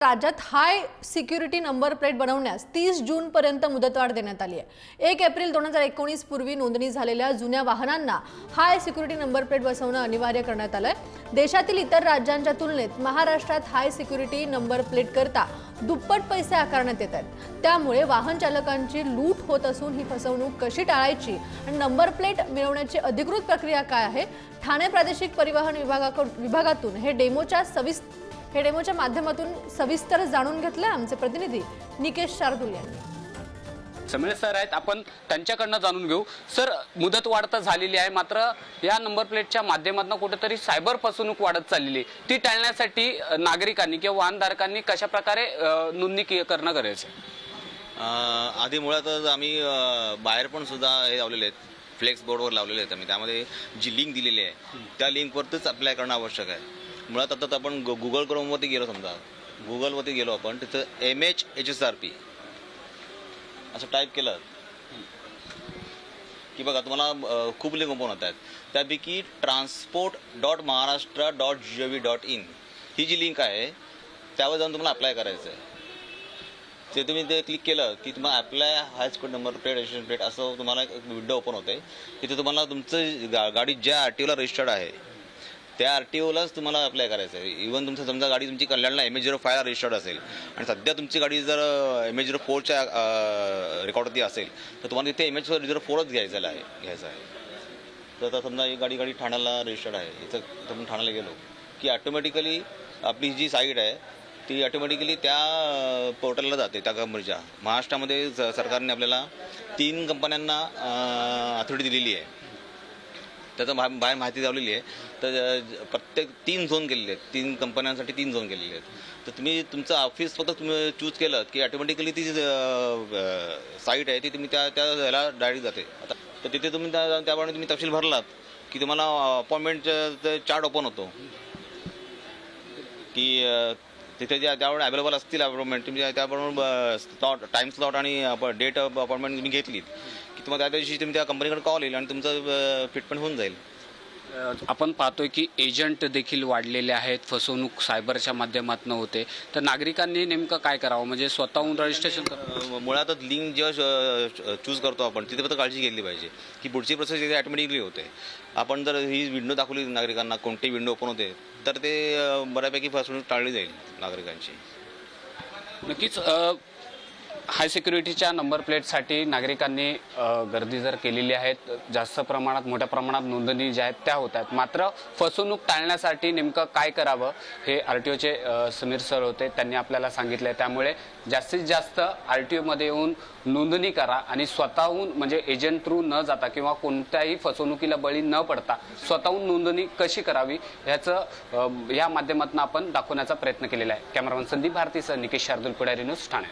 राज्यात हाय security number plate बनवण्यास 30 जून पर्यंत मुदतवाढ देण्यात आली आहे। 1 एप्रिल 2019 पूर्वी नोंदणी झालेल्या जुन्या वाहनांना हाय सिक्युरिटी नंबर प्लेट बसवणं अनिवार्य करण्यात आलंय। देशातील इतर राज्यांच्या तुलनेत महाराष्ट्रात हाय सिक्युरिटी नंबर प्लेट करता दुप्पट पैसे आकारण्यात येत आहेत। त्यामुळे वाहन चालकांची लूट होत असून ही फसवणूक कशी टाळायची आणि नंबर प्लेट मिळवण्याची अधिकृत प्रक्रिया काय आहे, ठाणे प्रादेशिक परिवहन विभागातून हे डेमोच्या माध्यमातून सविस्तर जाणून घेतलं आमचे प्रतिनिधी निकेश शार्दूल यांनी। समीर सर आहेत, आपण त्यांच्याकडनं जाणून घेऊ। सर, मुदत वाढ तर झालेली आहे, मात्र या नंबर प्लेटच्या माध्यमातून कुठेतरी सायबर फसवणूक वाढत चाललेली आहे। ती टाळण्यासाठी नागरिकांनी किंवा वाहनधारकांनी कशा प्रकारे नोंदणी करणं गरजेचं आहे? आधी मुळातच आम्ही बाहेर पण सुद्धा हे लावलेले आहेत, फ्लेक्स बोर्डवर लावलेले आहेत आम्ही। त्यामध्ये जी लिंक दिलेली आहे त्या लिंकवरतीच अप्लाय करणं आवश्यक आहे। मुळात आता आपण गुगल क्रोमवरती गेलो, समजा गुगलवरती गेलो आपण, तिथं MHHSRP असं टाईप केलं की बघा तुम्हाला खूप लिंक ओपन होत आहेत। त्यापैकी transport.maharashtra.gov.in ही जी लिंक आहे त्यावर जाऊन तुम्हाला अप्लाय करायचं आहे। ते तुम्ही ते क्लिक केलं की तुम्हाला अप्लाय हाय security number plate registration plate असं तुम्हाला एक विंडो ओपन होते। तिथे तुम्हाला तुमचं गाडी ज्या RTOला रजिस्टर्ड आहे त्या RTOलाच तुम्हाला अप्लाय करायचं आहे। इव्हन तुमचं समजा गाडी तुमची कल्याणला MH05 रजिस्टर्ड असेल आणि सध्या तुमची गाडी जर MH04च्या रेकॉर्डवरती असेल तर तुम्हाला तिथे MH04च घ्यायचं आहे। तर आता समजा ही गाडी ठाण्याला रजिस्टर्ड आहे, इथं आपण ठाण्याला गेलो की ऑटोमॅटिकली आपली जी साईट आहे ती ऑटोमॅटिकली त्या पोर्टलला जाते त्या कंपनीच्या। महाराष्ट्रामध्ये सरकारने आपल्याला 3 कंपन्यांना अथॉरिटी दिलेली आहे, त्याचं बाहेर माहिती लावलेली आहे। तर प्रत्येक 3 झोन केलेले आहेत, 3 कंपन्यांसाठी 3 झोन केलेले आहेत। तर तुम्ही तुमचं ऑफिस फक्त तुम्ही चूज केलं की ऑटोमॅटिकली ती साईट आहे ती तुम्ही त्या याला डायरेक्ट जाते। आता तर तिथे तुम्ही त्याप्रमाणे तुम्ही तपशील भरलात की तुम्हाला अपॉइंटमेंटचं चार्ट ओपन होतो की तिथे त्यावेळेला अवेलेबल असतील अपॉइंटमेंट, तुम्ही त्याप्रमाणे टाईम स्लॉट आणि डेट ऑफ अपॉइंटमेंट तुम्ही घेतलीत की तुम्हाला त्या दिवशी तुम्ही त्या कंपनीकडे कॉल येईल आणि तुमचं फिटमेंट होऊन जाईल। आपण पाहतोय की एजंट देखील वाढलेले आहेत, फसवणूक सायबरच्या माध्यमातून होते। तर नागरिकांनी नेमकं काय करावं, म्हणजे स्वतःहून रजिस्ट्रेशन मुळातच लिंक जेव्हा चूज करतो आपण तिथे फक्त काळजी घेतली पाहिजे की पुढची प्रोसेस इथे ऑटोमॅटिकली होते। आपण जर ही विंडो दाखवली नागरिकांना, कोणती विंडो ओपन होते, तर ते बऱ्यापैकी फसवणूक टाळली जाईल नागरिकांची। नक्कीच हाय सिक्युरिटीच्या नंबर प्लेटसाठी नागरिकांनी गर्दी जर केलेली आहे, जास्त प्रमाणात मोठ्या प्रमाणात नोंदणी ज्या आहेत त्या होत आहेत। मात्र फसवणूक टाळण्यासाठी नेमकं काय करावं हे RTOचे समीर सर होते, त्यांनी आपल्याला सांगितलं। त्यामुळे जास्तीत जास्त RTOमध्ये येऊन नोंदणी करा आणि स्वतःहून, म्हणजे एजंट थ्रू न जाता किंवा कोणत्याही फसवणुकीला बळी न पडता स्वतःहून नोंदणी कशी करावी ह्याचं या माध्यमातून आपण दाखवण्याचा प्रयत्न केलेला आहे। कॅमेरामन संदीप भारतीसह निकेश शार्दूल, पुढारी न्यूज, ठाणे।